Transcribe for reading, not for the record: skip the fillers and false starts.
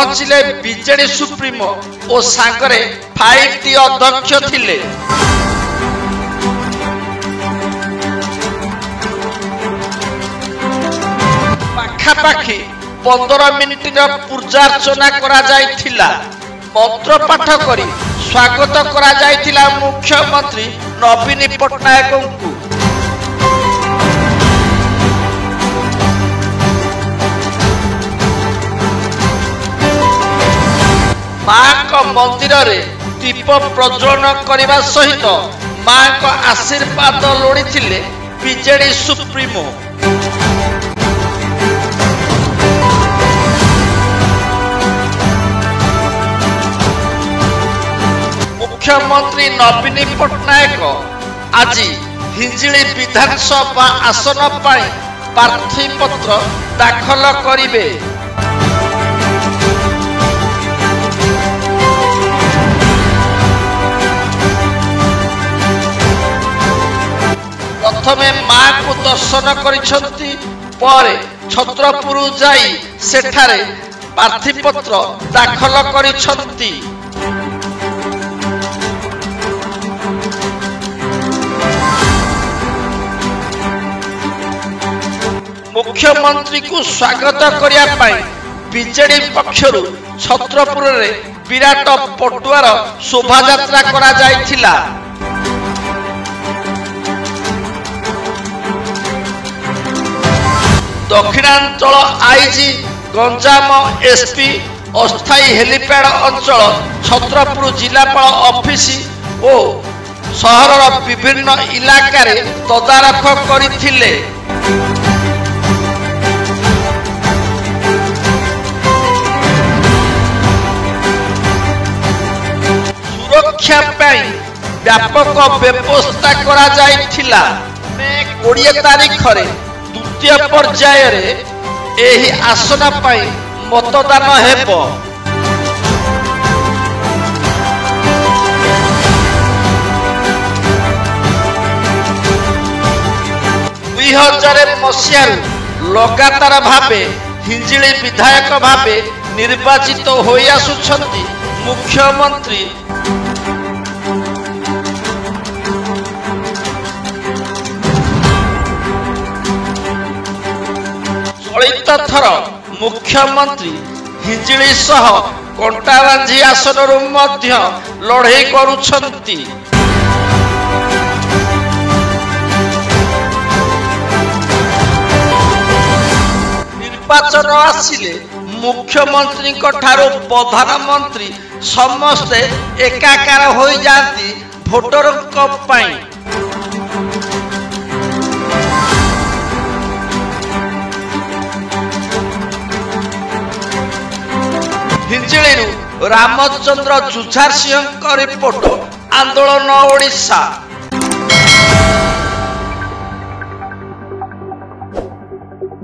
पहुंचिले BJD supremo और सांगरे 5टी अध्यक्ष थिले। पाखापाखि 15 मिनिट पूजार्चना करा जायथिला। मंत्र पाठ करी स्वागत करा जायथिला मुख्यमंत्री नवीन पट्टनायक को। मां को मंदिर रे दीप प्रज्वलन करने सहित मां को आशीर्वाद लोड़ी थिले बीजेडी सुप्रीमो। मुख्यमंत्री नवीन पट्टनायक आज हिंजिली विधानसभा आसन पर प्रार्थी पत्र दाखल करिवे। प्रथमे मां को दर्शन करिसंती परे छत्रपुर जाई सेठारे प्रार्थी पत्र दाखल करिसंती। मुख्यमंत्री को स्वागत करिया पाई बीजेडी पक्षरु छत्रपुर रे विराट पटुआर शोभा यात्रा करा जायथिला। दक्षिणांचल आईजी गंजाम एसपी अस्थायी हेलीपैड अंचल छत्रपुर जिलापाल ऑफिस और शहर विभिन्न इलाका रे तदारख करथिले। सुरक्षा पाई व्यापक व्यवस्था करा जायथिला। 20 तारीख रे द्वितीय पर्याय रे एही आसन पाई मतदान हेबो। 2000 मसीह लगातार भावे हिंजिली विधायक भावे निर्वाचित होई आसुछंती मुख्यमंत्री। चलित थर मुख्यमंत्री हिंजिली सह कंटाबांझी आसन लड़े करुछंती। निर्वाचन आसिले मुख्यमंत्री ठारो प्रधानमंत्री समस्ते एकाकार हो जाती भोटर पाई। हिंजिली रामचंद्र जुझार सिंह रिपोर्ट आंदोलन ओडिशा।